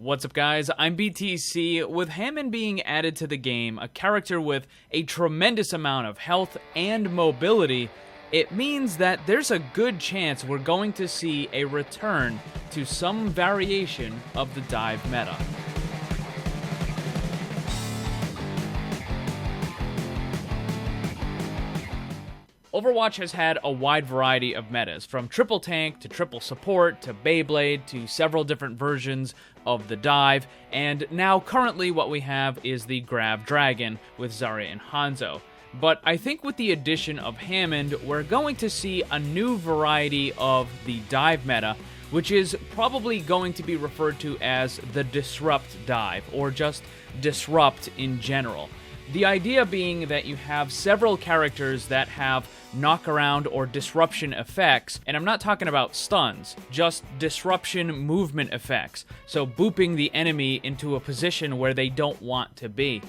What's up, guys? I'm BTC. With Hammond being added to the game, a character with a tremendous amount of health and mobility, it means that there's a good chance we're going to see a return to some variation of the dive meta. Overwatch has had a wide variety of metas, from triple tank to triple support to Beyblade to several different versions of the dive, and now currently what we have is the Grab Dragon with Zarya and Hanzo. But I think with the addition of Hammond, we're going to see a new variety of the dive meta, which is probably going to be referred to as the Disrupt dive, or just Disrupt in general. The idea being that you have several characters that have knockaround or disruption effects, and I'm not talking about stuns, just disruption movement effects, so booping the enemy into a position where they don't want to be.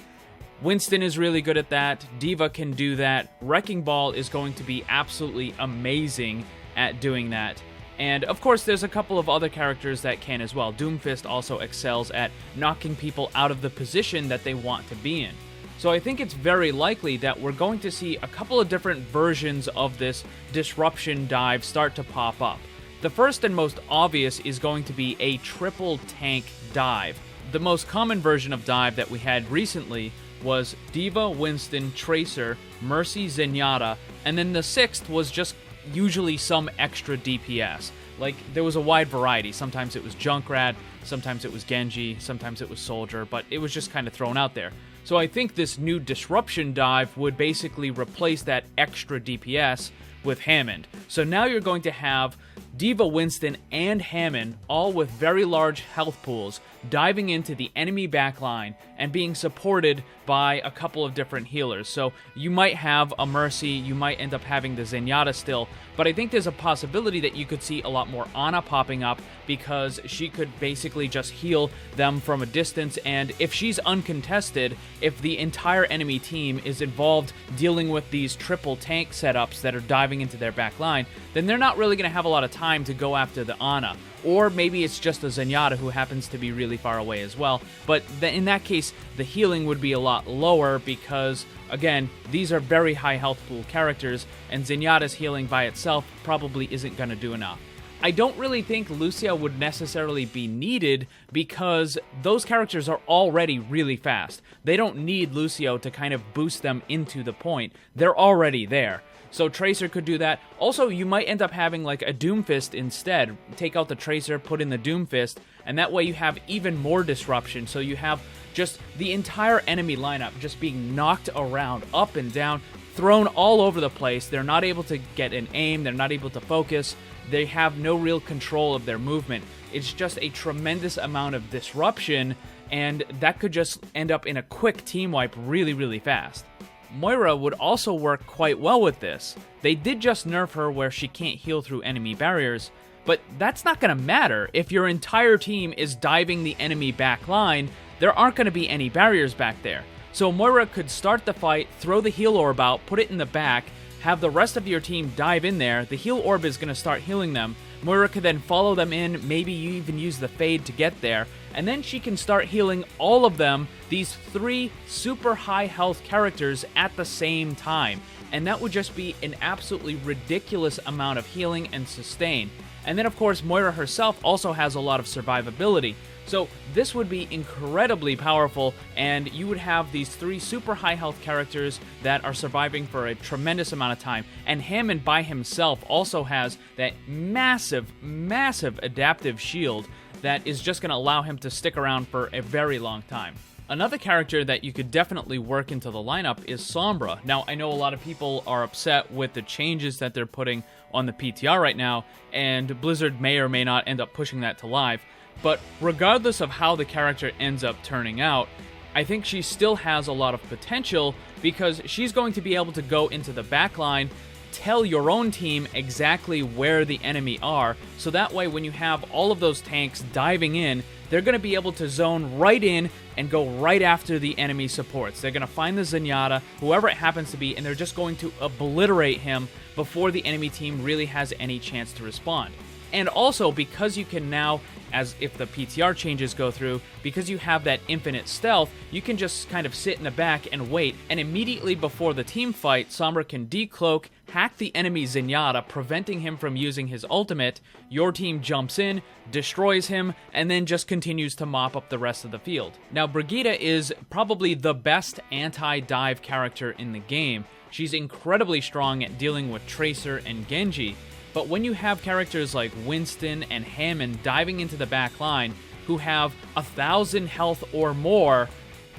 Winston is really good at that, D.Va can do that, Wrecking Ball is going to be absolutely amazing at doing that. And of course there's a couple of other characters that can as well. Doomfist also excels at knocking people out of the position that they want to be in. So I think it's very likely that we're going to see a couple of different versions of this disruption dive start to pop up. The first and most obvious is going to be a triple tank dive. The most common version of dive that we had recently was D.Va, Winston, Tracer, Mercy, Zenyatta, and then the sixth was just usually some extra DPS. Like, there was a wide variety. Sometimes it was Junkrat, sometimes it was Genji, sometimes it was Soldier, but it was just kind of thrown out there. So I think this new disruption dive would basically replace that extra DPS with Hammond. So now you're going to have D.Va, Winston, and Hammond, all with very large health pools, diving into the enemy backline and being supported by a couple of different healers. So you might have a Mercy, you might end up having the Zenyatta still, but I think there's a possibility that you could see a lot more Ana popping up because she could basically just heal them from a distance, and if she's uncontested, if the entire enemy team is involved dealing with these triple tank setups that are diving into their backline, then they're not really going to have a lot of time to go after the Ana. Or maybe it's just a Zenyatta who happens to be really far away as well. But in that case, the healing would be a lot lower because, again, these are very high health pool characters, and Zenyatta's healing by itself probably isn't going to do enough. I don't really think Lucio would necessarily be needed because those characters are already really fast. They don't need Lucio to kind of boost them into the point. They're already there. So Tracer could do that. Also, you might end up having like a Doomfist instead. Take out the Tracer, put in the Doomfist, and that way you have even more disruption. So you have just the entire enemy lineup just being knocked around, up and down, thrown all over the place. They're not able to get an aim, they're not able to focus, they have no real control of their movement. It's just a tremendous amount of disruption, and that could just end up in a quick team wipe really, really fast. Moira would also work quite well with this. They did just nerf her where she can't heal through enemy barriers, but that's not going to matter. If your entire team is diving the enemy back line, there aren't going to be any barriers back there. So Moira could start the fight, throw the heal orb out, put it in the back, have the rest of your team dive in there, the heal orb is going to start healing them, Moira could then follow them in, maybe you even use the Fade to get there, and then she can start healing all of them, these three super high health characters at the same time. And that would just be an absolutely ridiculous amount of healing and sustain. And then of course Moira herself also has a lot of survivability. So this would be incredibly powerful, and you would have these three super high health characters that are surviving for a tremendous amount of time. And Hammond by himself also has that massive, massive adaptive shield that is just going to allow him to stick around for a very long time. Another character that you could definitely work into the lineup is Sombra. Now, I know a lot of people are upset with the changes that they're putting on the PTR right now, and Blizzard may or may not end up pushing that to live. But regardless of how the character ends up turning out, I think she still has a lot of potential because she's going to be able to go into the backline, tell your own team exactly where the enemy are, so that way when you have all of those tanks diving in, they're going to be able to zone right in and go right after the enemy supports. They're going to find the Zenyatta, whoever it happens to be, and they're just going to obliterate him before the enemy team really has any chance to respond. And also, because you can now, as if the PTR changes go through, because you have that infinite stealth, you can just kind of sit in the back and wait, and immediately before the team fight, Sombra can decloak, hack the enemy Zenyatta, preventing him from using his ultimate. Your team jumps in, destroys him, and then just continues to mop up the rest of the field. Now, Brigitte is probably the best anti-dive character in the game. She's incredibly strong at dealing with Tracer and Genji, but when you have characters like Winston and Hammond diving into the back line who have 1,000 health or more,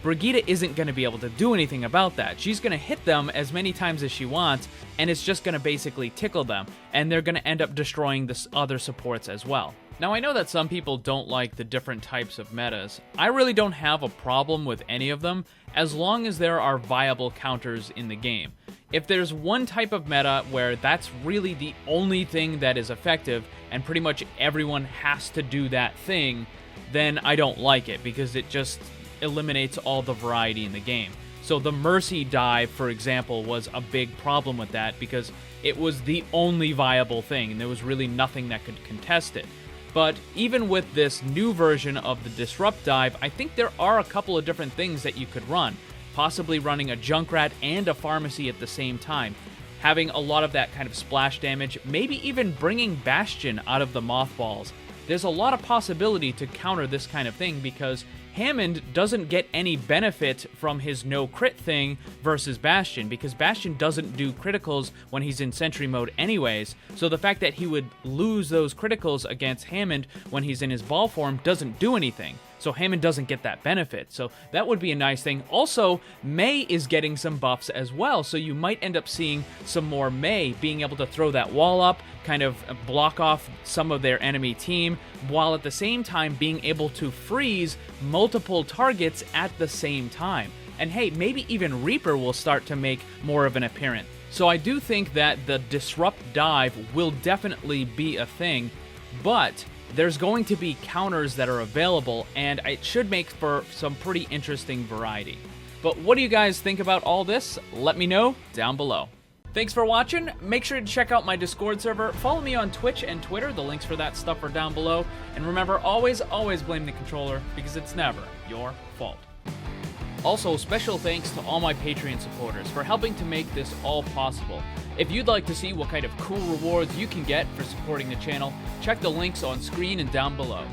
Brigitte isn't going to be able to do anything about that. She's going to hit them as many times as she wants, and it's just going to basically tickle them, and they're going to end up destroying the other supports as well. Now, I know that some people don't like the different types of metas. I really don't have a problem with any of them, as long as there are viable counters in the game. If there's one type of meta where that's really the only thing that is effective, and pretty much everyone has to do that thing, then I don't like it, because it just eliminates all the variety in the game. So the Mercy dive, for example, was a big problem with that, because it was the only viable thing, and there was really nothing that could contest it. But even with this new version of the Disrupt dive, I think there are a couple of different things that you could run. Possibly running a Junkrat and a Pharmacy at the same time. Having a lot of that kind of splash damage, maybe even bringing Bastion out of the Mothballs. There's a lot of possibility to counter this kind of thing, because Hammond doesn't get any benefit from his no crit thing versus Bastion, because Bastion doesn't do criticals when he's in sentry mode anyways, so the fact that he would lose those criticals against Hammond when he's in his ball form doesn't do anything. So Hammond doesn't get that benefit, so that would be a nice thing. Also, Mei is getting some buffs as well, so you might end up seeing some more Mei being able to throw that wall up, kind of block off some of their enemy team, while at the same time being able to freeze multiple targets at the same time. And hey, maybe even Reaper will start to make more of an appearance. So I do think that the Disrupt dive will definitely be a thing, but there's going to be counters that are available, and it should make for some pretty interesting variety. But what do you guys think about all this? Let me know down below. Thanks for watching. Make sure to check out my Discord server. Follow me on Twitch and Twitter. The links for that stuff are down below. And remember, always blame the controller, because it's never your fault. Also, special thanks to all my Patreon supporters for helping to make this all possible. If you'd like to see what kind of cool rewards you can get for supporting the channel, check the links on screen and down below.